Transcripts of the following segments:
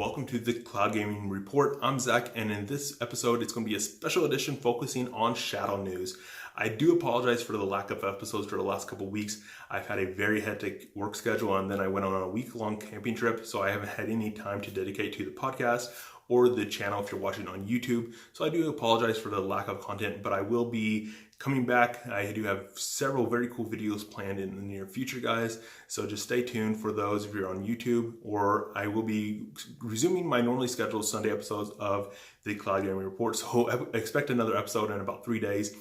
welcome to the Cloud Gaming Report. I'm Zach, and in this episode, it's going to be a special edition focusing on Shadow news. I do apologize for the lack of episodes for the last couple weeks. I've had a very hectic work schedule, and then I went on a week-long camping trip, so I haven't had any time to dedicate to the podcast or the channel if you're watching on YouTube. So I do apologize for the lack of content, but I will be coming back. I do have several very cool videos planned in the near future, guys. So just stay tuned for those if you're on YouTube, or I will be resuming my normally scheduled Sunday episodes of the Cloud Gaming Report. So expect another episode in about 3 days.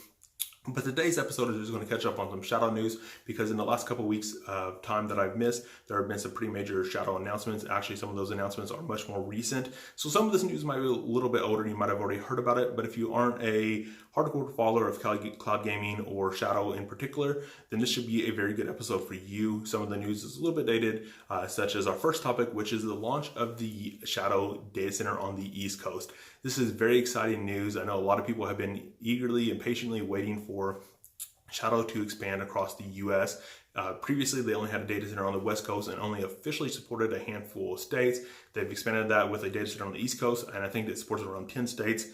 But today's episode is just going to catch up on some Shadow news, because in the last couple of weeks of time that I've missed, there have been some pretty major Shadow announcements. Actually, some of those announcements are much more recent. So some of this news might be a little bit older. You might have already heard about it. But if you aren't a hardcore follower of cloud gaming or Shadow in particular, then this should be a very good episode for you. Some of the news is a little bit dated, such as our first topic, which is the launch of the Shadow data center on the East Coast. This is very exciting news. I know a lot of people have been eagerly and patiently waiting for Shadow to expand across the US. Previously, they only had a data center on the West Coast and only officially supported a handful of states. They've expanded that with a data center on the East Coast, and I think it supports around 10 states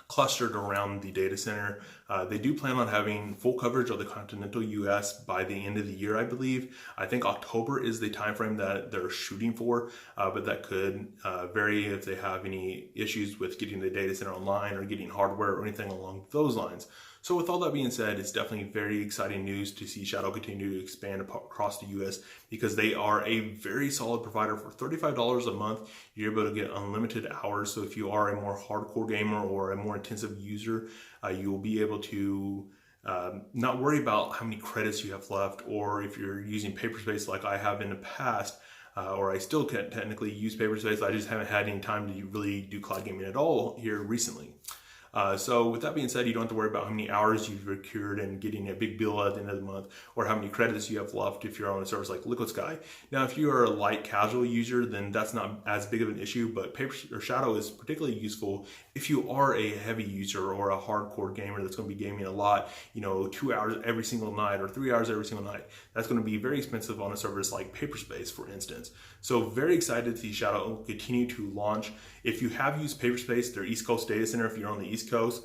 clustered around the data center. They do plan on having full coverage of the continental US by the end of the year, I believe. I think October is the time frame that they're shooting for, but that could vary if they have any issues with getting the data center online or getting hardware or anything along those lines. So with all that being said, it's definitely very exciting news to see Shadow continue to expand across the US, because they are a very solid provider. For $35 a month, you're able to get unlimited hours. So if you are a more hardcore gamer or a more intensive user, you will be able to not worry about how many credits you have left, or if you're using Paperspace like I have in the past, or I still can technically use Paperspace. I just haven't had any time to really do cloud gaming at all here recently. So with that being said, you don't have to worry about how many hours you've procured and getting a big bill at the end of the month, or how many credits you have left if you're on a service like Liquid Sky. Now, if you are a light casual user, then that's not as big of an issue, but Shadow is particularly useful if you are a heavy user or a hardcore gamer that's going to be gaming a lot, 2 hours every single night or 3 hours every single night. That's going to be very expensive on a service like Paperspace, for instance. So very excited to see Shadow continue to launch. If you have used Paperspace, their East Coast data center, if you're on the East Coast,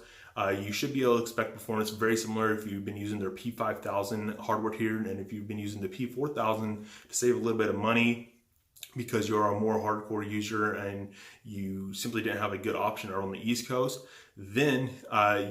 you should be able to expect performance very similar if you've been using their P5000 hardware tier, and if you've been using the P4000 to save a little bit of money because you're a more hardcore user and you simply didn't have a good option on the East Coast, then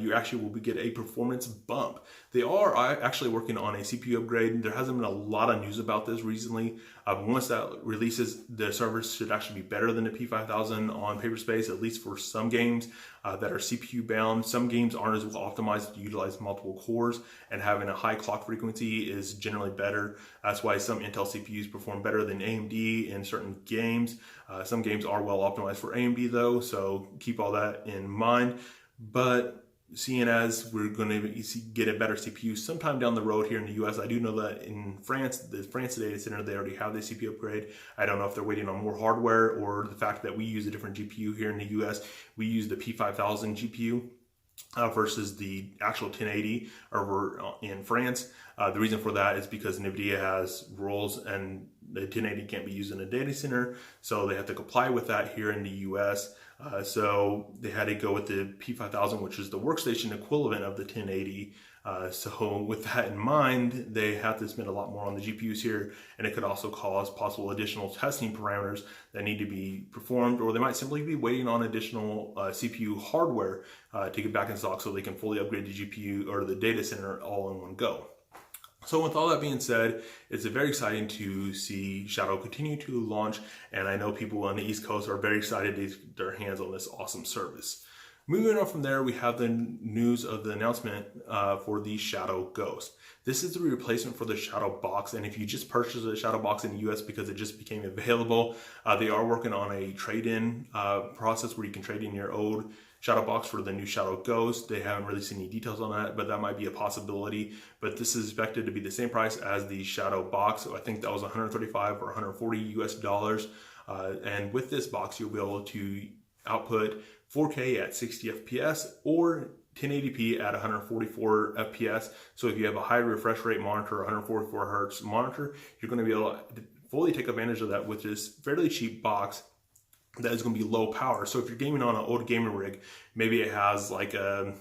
you actually will get a performance bump. They are actually working on a CPU upgrade. There hasn't been a lot of news about this recently. Once that releases, the servers should actually be better than the P5000 on Paperspace, at least for some games that are CPU bound. Some games aren't as well optimized to utilize multiple cores, and having a high clock frequency is generally better. That's why some Intel CPUs perform better than AMD in certain games. Some games are well optimized for AMD though, so keep all that in mind. But seeing as we're going to get a better CPU sometime down the road here in the US, I do know that in France, the France data center, they already have the CPU upgrade. I don't know if they're waiting on more hardware, or the fact that we use a different GPU here in the US. We use the P5000 GPU versus the actual 1080 over in France. The reason for that is because NVIDIA has rules, and the 1080 can't be used in a data center, so they have to comply with that here in the US. So they had to go with the P5000, which is the workstation equivalent of the 1080. So with that in mind, they have to spend a lot more on the GPUs here, and it could also cause possible additional testing parameters that need to be performed, or they might simply be waiting on additional CPU hardware to get back in stock so they can fully upgrade the GPU or the data center all in one go. So with all that being said, it's very exciting to see Shadow continue to launch, and I know people on the East Coast are very excited to get their hands on this awesome service. Moving on from there, we have the news of the announcement for the Shadow Ghost. This is the replacement for the Shadow Box, and if you just purchased a Shadow Box in the US because it just became available, they are working on a trade-in process where you can trade in your old Shadow Box for the new Shadow Ghost. They haven't really seen any details on that, but that might be a possibility. But this is expected to be the same price as the Shadow Box. So I think that was 135 or 140 US dollars. And with this box, you'll be able to output 4K at 60 FPS or 1080p at 144 FPS. So if you have a high refresh rate monitor, 144 Hertz monitor, you're going to be able to fully take advantage of that with this fairly cheap box that is going to be low power. So if you're gaming on an old gaming rig, maybe it has like a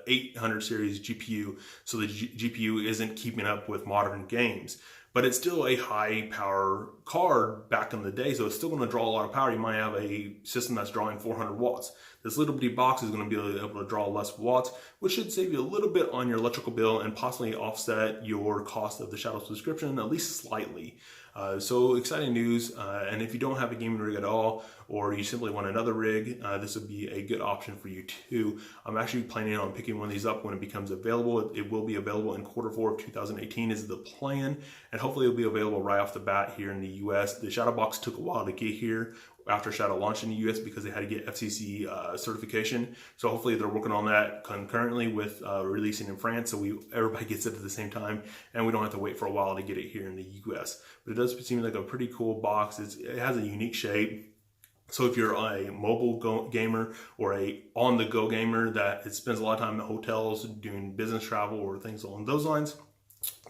800 series GPU, so the GPU isn't keeping up with modern games, but it's still a high power card back in the day, so it's still going to draw a lot of power. You might have a system that's drawing 400 watts. This little bitty box is going to be able to draw less watts, which should save you a little bit on your electrical bill and possibly offset your cost of the Shadow subscription, at least slightly. So exciting news, and if you don't have a gaming rig at all, or you simply want another rig, this would be a good option for you too. I'm actually planning on picking one of these up when it becomes available. It will be available in Q4 of 2018 is the plan, and hopefully it'll be available right off the bat here in the US. The Shadow box took a while to get here after Shadow launched in the US because they had to get FCC certification. So hopefully they're working on that concurrently with releasing in France, so everybody gets it at the same time, and we don't have to wait for a while to get it here in the US. But it does seem like a pretty cool box. It has a unique shape. So if you're a mobile gamer or a on-the-go gamer that spends a lot of time in hotels doing business travel or things along those lines,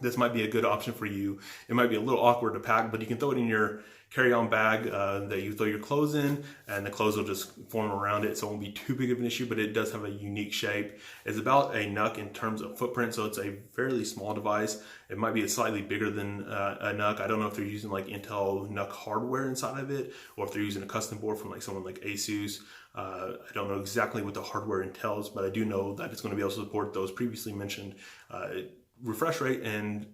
this might be a good option for you. It might be a little awkward to pack, but you can throw it in your carry-on bag that you throw your clothes in, and the clothes will just form around it, so it won't be too big of an issue, but it does have a unique shape. It's about a NUC in terms of footprint, so it's a fairly small device. It might be slightly bigger than a NUC. I don't know if they're using like Intel NUC hardware inside of it, or if they're using a custom board from like someone like Asus. I don't know exactly what the hardware entails, but I do know that it's going to be able to support those previously mentioned refresh rate and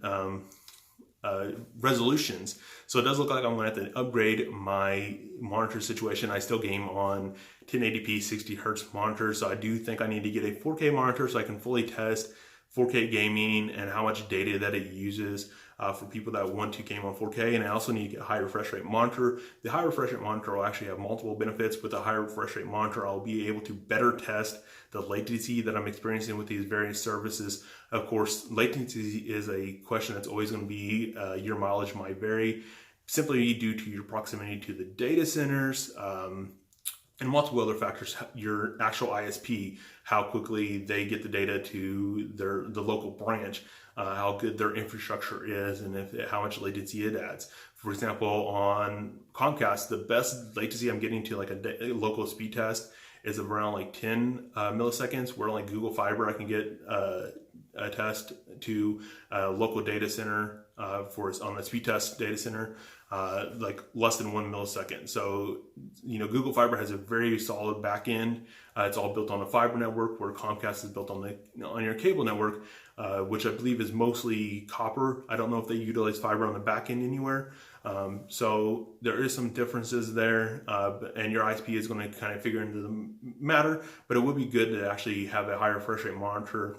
resolutions. So it does look like I'm going to have to upgrade my monitor situation. I still game on 1080p 60 hertz monitors, so I do think I need to get a 4K monitor so I can fully test 4K gaming and how much data that it uses for people that want to game on 4K. And I also need to get a high refresh rate monitor. The high refresh rate monitor will actually have multiple benefits. With a high refresh rate monitor, I'll be able to better test the latency that I'm experiencing with these various services. Of course, latency is a question that's always going to be, your mileage might vary simply due to your proximity to the data centers, and multiple other factors. Your actual ISP, how quickly they get the data to the local branch, how good their infrastructure is, and how much latency it adds. For example, on Comcast, the best latency I'm getting to like a local speed test is around like 10 milliseconds, where like Google Fiber I can get a test to a local data center on the speed test data center, like less than 1 millisecond. So, Google Fiber has a very solid back end. It's all built on a fiber network, where Comcast is built on your cable network, which I believe is mostly copper. I don't know if they utilize fiber on the back end anywhere. So there is some differences there, and your ISP is going to kind of figure into the matter, but it would be good to actually have a higher refresh rate monitor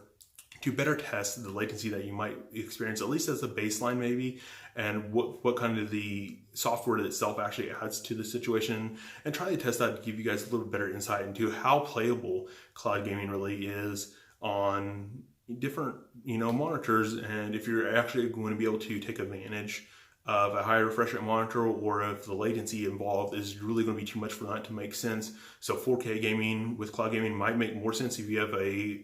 to better test the latency that you might experience, at least as a baseline maybe, and what kind of the software itself actually adds to the situation, and try to test that to give you guys a little better insight into how playable cloud gaming really is on different monitors, and if you're actually going to be able to take advantage of a higher refresh rate monitor, or if the latency involved is really going to be too much for that to make sense. So 4K gaming with cloud gaming might make more sense if you have a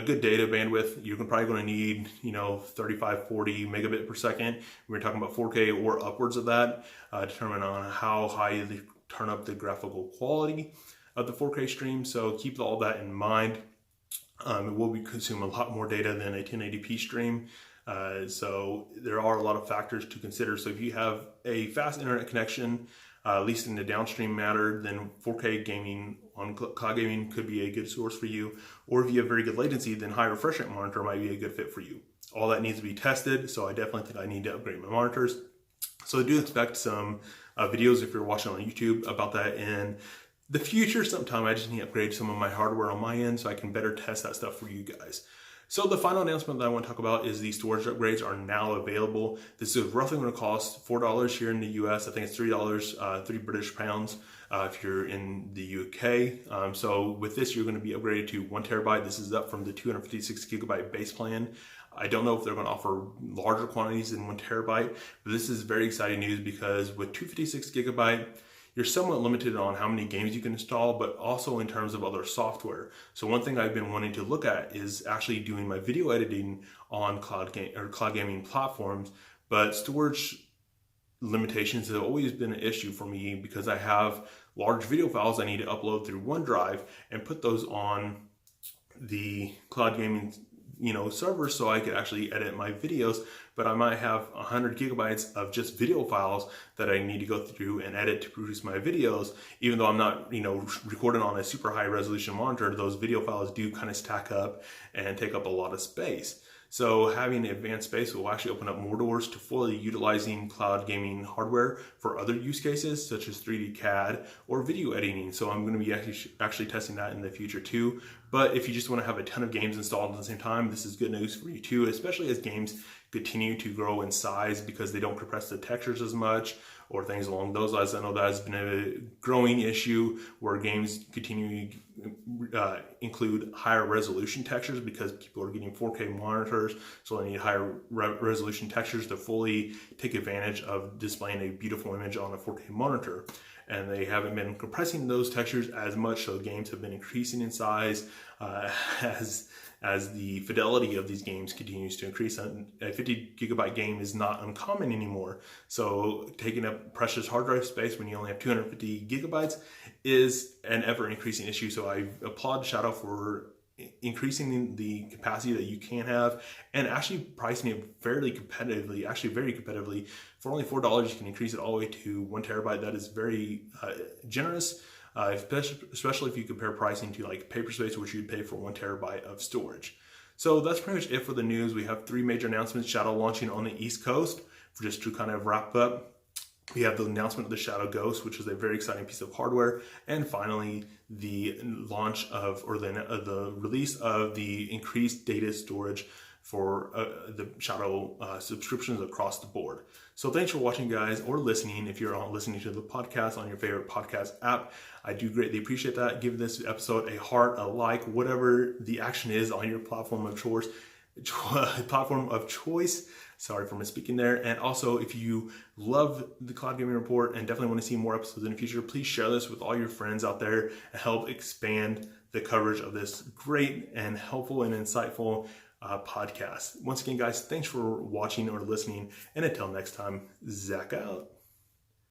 good data bandwidth. You're probably going to need 35, 40 megabit per second. We're talking about 4K or upwards of that, determined on how high they turn up the graphical quality of the 4K stream. So keep all that in mind. It will consume a lot more data than a 1080p stream. So there are a lot of factors to consider. So if you have a fast internet connection, at least in the downstream matter, then 4K gaming on cloud gaming could be a good source for you. Or if you have very good latency, then high refresh rate monitor might be a good fit for you. All that needs to be tested, so I definitely think I need to upgrade my monitors. So I do expect some videos, if you're watching on YouTube, about that in the future sometime. I just need to upgrade some of my hardware on my end so I can better test that stuff for you guys. So the final announcement that I want to talk about is the storage upgrades are now available. This is roughly going to cost $4 here in the US. I think it's $3, 3 British pounds if you're in the UK. So with this, you're going to be upgraded to 1 terabyte. This is up from the 256 gigabyte base plan. I don't know if they're going to offer larger quantities than 1 terabyte, but this is very exciting news, because with 256 gigabyte, you're somewhat limited on how many games you can install, but also in terms of other software. So one thing I've been wanting to look at is actually doing my video editing on cloud gaming platforms, but storage limitations have always been an issue for me because I have large video files I need to upload through OneDrive and put those on the cloud gaming server so I could actually edit my videos, but I might have 100 gigabytes of just video files that I need to go through and edit to produce my videos. Even though I'm not recording on a super high resolution monitor, those video files do kind of stack up and take up a lot of space. So having advanced space will actually open up more doors to fully utilizing cloud gaming hardware for other use cases such as 3D CAD or video editing. So I'm going to be actually testing that in the future too. But if you just want to have a ton of games installed at the same time, this is good news for you too, especially as games continue to grow in size because they don't compress the textures as much or things along those lines. I know that has been a growing issue where games continue to include higher resolution textures because people are getting 4K monitors, so they need higher resolution textures to fully take advantage of displaying a beautiful image on a 4K monitor. And they haven't been compressing those textures as much, so games have been increasing in size as the fidelity of these games continues to increase. A 50 gigabyte game is not uncommon anymore. So taking up precious hard drive space when you only have 250 gigabytes is an ever increasing issue. So I applaud Shadow for increasing the capacity that you can have and actually pricing it fairly competitively, actually very competitively. For only $4, you can increase it all the way to 1 terabyte. That is very generous. Especially if you compare pricing to like Paperspace, which you'd pay for 1 terabyte of storage. So that's pretty much it for the news. We have 3 major announcements. Shadow launching on the East Coast. Just to kind of wrap up, we have the announcement of the Shadow Ghost, which is a very exciting piece of hardware, and finally the launch of, or the release of the increased data storage for the Shadow subscriptions across the board. So thanks for watching, guys, or listening. If you're listening to the podcast on your favorite podcast app, I do greatly appreciate that. Give this episode a heart, a like, whatever the action is on your platform of choice. Sorry for misspeaking there. And also, if you love the Cloud Gaming Report and definitely want to see more episodes in the future, please share this with all your friends out there and help expand the coverage of this great and helpful and insightful podcast. Once again, guys, thanks for watching or listening. And until next time, Zach out.